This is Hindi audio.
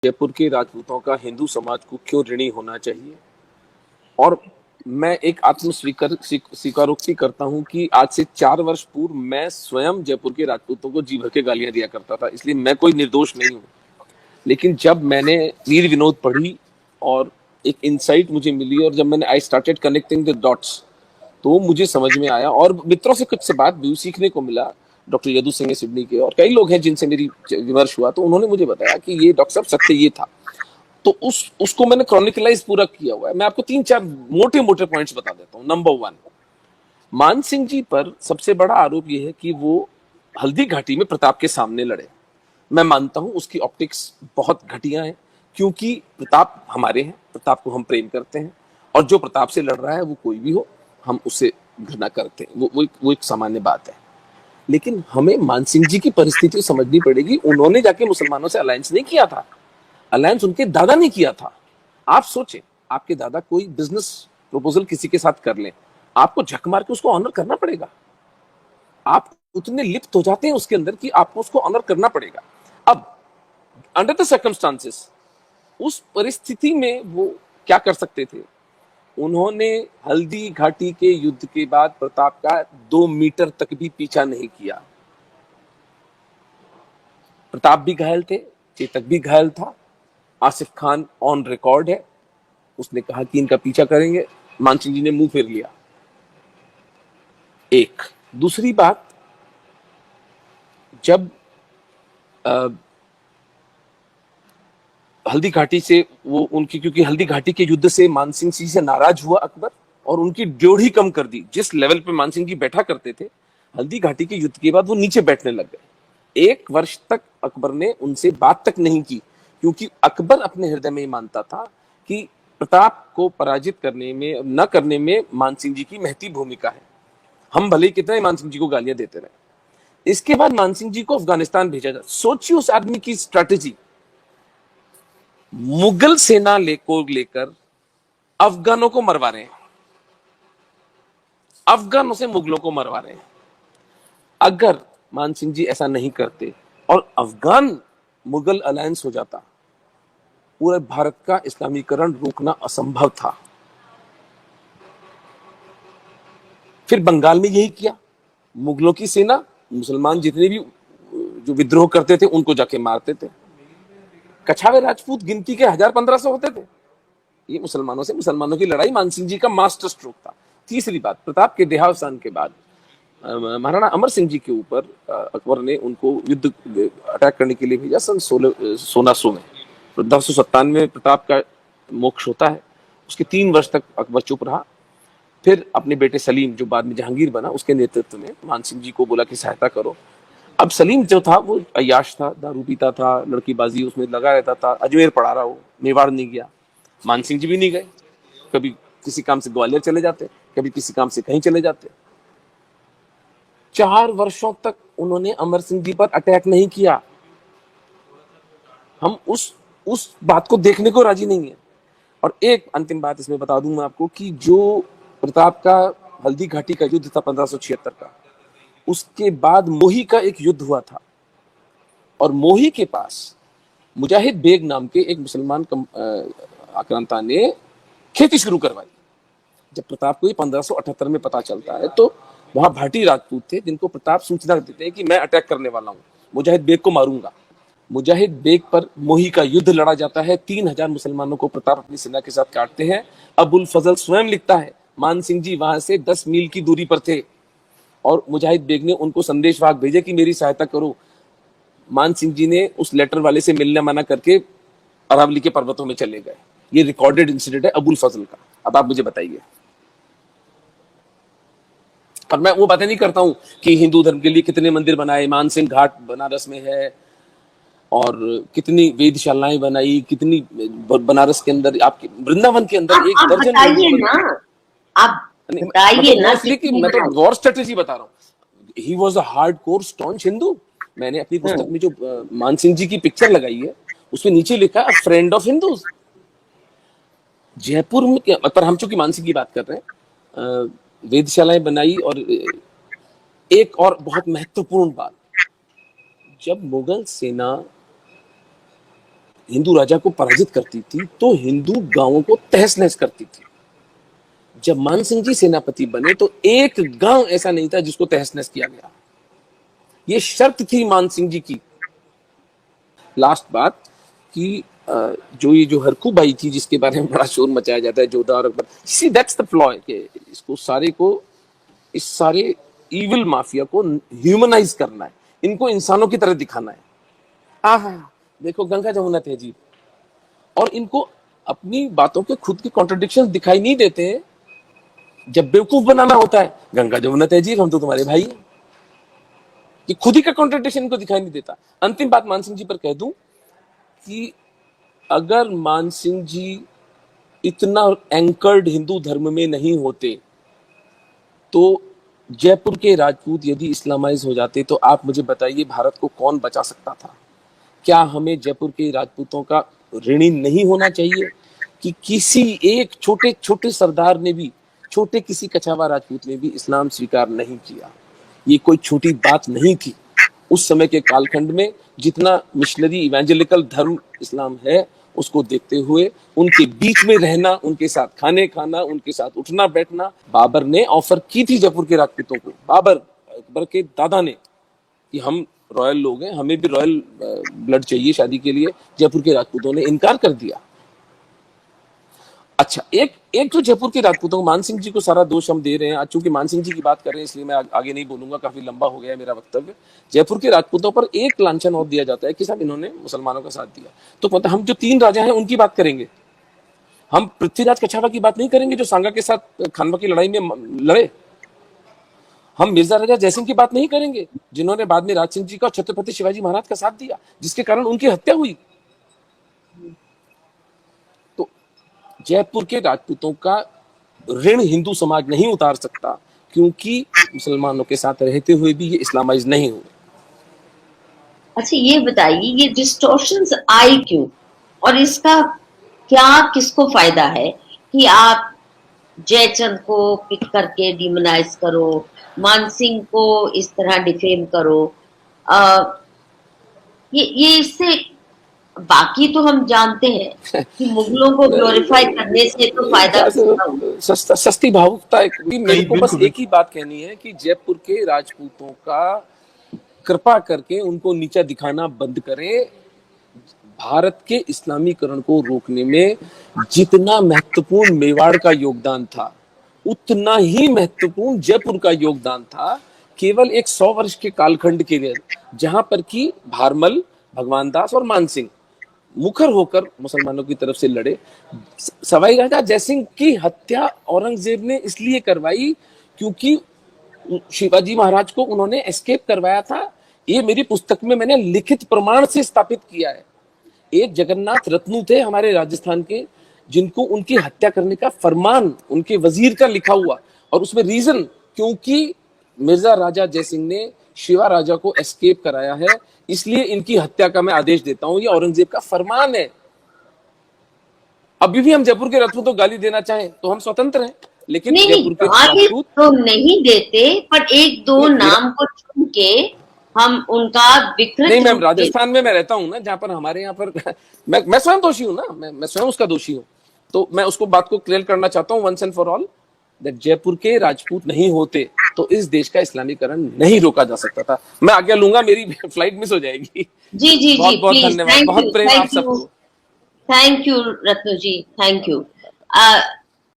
जयपुर के राजपूतों का हिंदू समाज को क्यों ऋणी होना चाहिए। और मैं एक आत्म स्वीकारोक्ति करता हूं कि आज से 4 वर्ष पूर्व मैं स्वयं जयपुर के राजपूतों को जी भर के गालियां दिया करता था, इसलिए मैं कोई निर्दोष नहीं हूं। लेकिन जब मैंने वीर विनोद पढ़ी और एक इंसाइट मुझे मिली, और जब मैंने I started connecting the dots, तो मुझे समझ में आया और मित्रों से कुछ से बात भी सीखने को मिला। डॉक्टर यदु सिंह सिडनी के और कई लोग हैं जिनसे मेरी विमर्श हुआ, तो उन्होंने मुझे बताया कि ये डॉक्टर साहब सत्य ये था। तो उसको मैंने क्रॉनिकलाइज पूरा किया हुआ है। मैं आपको 3-4 मोटे मोटे पॉइंट्स बता देता हूँ। नंबर 1, मान सिंह जी पर सबसे बड़ा आरोप यह है कि वो हल्दी घाटी में प्रताप के सामने लड़े। मैं मानता हूं उसकी ऑप्टिक्स बहुत घटिया है, क्योंकि प्रताप हमारे हैं, प्रताप को हम प्रेम करते हैं, और जो प्रताप से लड़ रहा है वो कोई भी हो, हम उससे घृणा करते हैं। वो एक सामान्य बात है। लेकिन हमें मान सिंह जी की परिस्थिति समझनी पड़ेगी। उन्होंने जाके मुसलमानों से अलायंस नहीं किया था, अलायंस उनके दादा ने किया था। आप सोचें, आपके दादा कोई बिजनेस प्रपोजल किसी के साथ कर लें, आपको झक मार के उसको ऑनर करना पड़ेगा। आप उतने लिप्त हो जाते हैं उसके अंदर कि आपको उसको ऑनर करना पड़ेगा। अब अंडर द सर्कमस्टांसेस, उस परिस्थिति में वो क्या कर सकते थे? उन्होंने हल्दी घाटी के युद्ध के बाद प्रताप का 2 मीटर तक भी पीछा नहीं किया। प्रताप भी घायल थे, चेतक भी घायल था। आसिफ खान ऑन रिकॉर्ड है, उसने कहा कि इनका पीछा करेंगे। मान सिंह जी ने मुंह फेर लिया। एक दूसरी बात, जब हल्दी घाटी से वो उनकी, क्योंकि हल्दी घाटी के युद्ध से मान सिंह जी से नाराज हुआ अकबर और उनकी ड्योढ़ी कम कर दी। जिस लेवल पे मान सिंह जी बैठा करते थे, हल्दी घाटी के युद्ध के बाद वो नीचे बैठने लग गए। 1 वर्ष तक अकबर ने उनसे बात तक नहीं की, क्योंकि अकबर अपने हृदय में मानता था कि प्रताप को पराजित करने में न करने में मान सिंह जी की महती भूमिका है। हम भले ही कितना मान सिंह जी को गालियां देते रहे। इसके बाद मान सिंह जी को अफगानिस्तान भेजा जाए। सोचिए उस आदमी की स्ट्रैटेजी, मुगल सेना को लेकर अफगानों को मरवा रहे हैं, अफगानों से मुगलों को मरवा रहे हैं। अगर मान सिंह जी ऐसा नहीं करते और अफगान मुगल अलायंस हो जाता, पूरे भारत का इस्लामीकरण रोकना असंभव था। फिर बंगाल में यही किया। मुगलों की सेना मुसलमान जितने भी जो विद्रोह करते थे उनको जाके मारते थे। कछावे राजपूत गिनती के 1000-1500 होते थे। ये मुसलमानों से मुसलमानों की लड़ाई मान सिंह जी का मास्टर स्ट्रोक था। तीसरी बात, प्रताप के देहावसान के बाद महाराणा अमर सिंह जी के ऊपर अकबर ने उनको युद्ध अटैक करने के लिए भेजा सन 1600 में। 1597 में प्रताप का मोक्ष होता है। उसके 3 वर्ष तक अकबर चुप रहा। फिर अपने बेटे सलीम, जो बाद में जहांगीर बना, उसके नेतृत्व में मान सिंह जी को बोला कि सहायता करो। अब सलीम जो था वो अय्याश था, दारू पीता था, लड़कीबाजी उसमें लगा रहता था। अजमेर पढ़ा रहा, वो मेवाड़ नहीं गया। मान सिंह जी भी नहीं गए। कभी किसी काम से ग्वालियर चले जाते, कभी किसी काम से कहीं चले जाते। 4 वर्षों तक उन्होंने अमर सिंह जी पर अटैक नहीं किया। हम उस बात को देखने को राजी नहीं है। और एक अंतिम बात इसमें बता दूं मैं आपको कि जो प्रताप का हल्दी घाटी का युद्ध था 1576 का, उसके बाद मोही का एक युद्ध हुआ था, और मोही के पास मुजाहिद बेग नाम के एक मुसलमान आक्रांता ने खेती शुरू करवाई। जब प्रताप को 1578 में पता चलता है, तो वहां भाटी राजपूत थे जिनको प्रताप सूचना देते हैं कि मैं अटैक करने वाला हूं, मुजाहिद बेग को मारूंगा। मुजाहिद बेग पर मोही का युद्ध लड़ा जाता है। 3000 मुसलमानों को प्रताप अपनी सेना के साथ काटते हैं। अबुल फजल स्वयं लिखता है, मान सिंह जी वहां से 10 मील की दूरी पर थे और मुजाहिद बेग ने उनको संदेश वाहक भेजे कि मेरी सहायता करो। मान सिंह जी ने उस लेटर वाले से मिलने मना करके अरावली के पर्वतों में चले गए। ये रिकॉर्डेड इंसिडेंट है अबुल फजल का। अब आप मुझे बताइए। और मैं वो बातें नहीं करता हूं कि हिंदू धर्म के लिए कितने मंदिर बनाए, मान सिंह घाट बनारस में है, और कितनी वेधशालाएं बनाई, कितनी बनारस के अंदर, आपके वृंदावन के अंदर 1 दर्जन बताइए ना, आप बताइए ना। इसलिए कि मैं तो वॉर स्ट्रेटेजी बता रहा हूँ। He was a hardcore staunch Hindu. मैंने अपनी पुस्तक में जो मान सिंह जी की पिक्चर लगाई है, उसमें नीचे लिखा है फ्रेंड ऑफ हिंदूज। जयपुर में पर हम चूंकि मान सिंह की बात कर रहे हैं, वेधशालाएं बनाई। और एक और बहुत महत्वपूर्ण बात, जब मुगल सेना हिंदू राजा को पराजित करती थी तो हिंदू गांवों को तहस नहस करती थी। जब मान सिंह जी सेनापति बने तो एक गांव ऐसा नहीं था जिसको तहस नहस किया गया। ये शर्त थी मान सिंह जी की। लास्ट बात कि जो हरकू बाई थी जिसके बारे में बड़ा शोर मचाया जाता है, जोधा और Akbar, see that's the flaw के इसको सारे को इस सारे इविल माफिया को ह्यूमनाइज करना है, इनको इंसानों की तरह दिखाना है। आहा देखो गंगा जमुना तहजीब, और इनको अपनी बातों के खुद के कॉन्ट्रडिक्शंस दिखाई नहीं देते हैं। जब बेवकूफ बनाना होता है गंगा जमुना तहजीब, हम तो तुम्हारे भाई हैं, कि खुद ही का कॉन्ट्रडिक्शन को दिखाई नहीं देता। अंतिम बात मान सिंह जी पर कह दूं कि अगर मान सिंह जी इतना एंकर्ड हिंदू धर्म में नहीं होते तो जयपुर के राजपूत यदि इस्लामाइज हो जाते तो आप मुझे बताइए भारत को कौन बचा सकता था? क्या हमें जयपुर के राजपूतों का ऋणी नहीं होना चाहिए कि किसी एक छोटे छोटे सरदार ने भी, छोटे किसी कछावा राजपूत ने भी इस्लाम स्वीकार नहीं किया? ये कोई छोटी बात नहीं थी। उस समय के कालखंड में जितना मिशनरी इवेंजेलिकल धर्म इस्लाम है, उसको देखते हुए उनके बीच में रहना, उनके साथ खाने खाना, उनके साथ उठना बैठना। बाबर ने ऑफर की थी जयपुर के राजपूतों को, बाबर अकबर के दादा ने, कि हम रॉयल लोग हैं, हमें भी रॉयल ब्लड चाहिए शादी के लिए। जयपुर के राजपूतों ने इनकार कर दिया। अच्छा, एक जो जयपुर के राजपूतों को, मान सिंह जी को सारा दोष हम दे रहे हैं, आज चूंकि मान सिंह जी की बात कर रहे हैं इसलिए मैं आगे नहीं बोलूंगा, काफी लंबा हो गया है मेरा वक्तव्य। जयपुर के राजपूतों पर एक लांछन और दिया जाता है कि साहब इन्होंने मुसलमानों का साथ दिया। तो मतलब हम जो 3 राजा हैं उनकी बात करेंगे, हम पृथ्वीराज कछावा की बात नहीं करेंगे जो सांगा के साथ खानवा की लड़ाई में लड़े। हम मिर्जा राजा जयसिंह की बात नहीं करेंगे जिन्होंने बाद में राज सिंह जी का, छत्रपति शिवाजी महाराज का साथ दिया, जिसके कारण उनकी हत्या हुई। तो जयपुर के राजपूतों का ऋण हिंदू समाज नहीं उतार सकता, क्योंकि मुसलमानों के साथ रहते हुए भी ये इस्लामाइज नहीं हुए। अच्छा ये बताइए, ये डिस्टॉर्शंस आई क्यों, और इसका क्या किसको फायदा है कि आप जयचंद को पिक करके डिमोनाइज करो, मानसिंह को इस तरह डिफेम करो? ये इससे, बाकी तो हम जानते हैं कि मुगलों को ग्लोरीफाई करने से तो फायदा सस्ती भावुकता। मेरे को बस एक ही बात कहनी है कि जयपुर के राजपूतों का कृपा करके उनको नीचा दिखाना बंद करें। भारत के इस्लामीकरण को रोकने में जितना महत्वपूर्ण मेवाड़ का योगदान था, उतना ही महत्वपूर्ण जयपुर का योगदान था। केवल एक 100 वर्ष के कालखंड के लिए, जहां पर कि भारमल, भगवान दास और मानसिंह मुखर होकर मुसलमानों की तरफ से लड़े। सवाई राजा जयसिंह की हत्या औरंगजेब ने इसलिए करवाई क्योंकि शिवाजी महाराज को उन्होंने एस्केप करवाया था। ये मेरी पुस्तक में मैंने लिखित प्रमाण से स्थापित किया है। एक जगन्नाथ रत्नू थे हमारे राजस्थान के, जिनको उनकी हत्या करने का फरमान उनके वजीर का लिखा हुआ, और उसमें रीजन क्योंकि मिर्जा राजा जयसिंह ने शिवा राजा को एस्केप कराया है, इसलिए इनकी हत्या का मैं आदेश देता हूं। ये औरंगजेब का फरमान है। अभी भी हम जयपुर के राजपूत को गाली देना चाहें तो हम स्वतंत्र हैं, लेकिन जयपुर के राजपूत तो नहीं देते, पर एक दो नाम को चुन के हम उनका विकृत नहीं। मैम, राजस्थान में मैं रहता हूँ ना, जहां पर हमारे यहाँ पर मैं स्वयं दोषी हूँ ना, मैं स्वयं उसका दोषी हूँ। तो मैं उसको बात को क्लियर करना चाहता हूँ once and for all, that Jaipur के राजपूत नहीं होते तो इस देश का इस्लामीकरण नहीं रोका जा सकता था। मैं आज्ञा लूंगा, मेरी फ्लाइट मिस हो जाएगी। जी जी बहुत जी, बहुत धन्यवाद, बहुत प्रेम आप सबको। Thank you Ratnu ji, thank you.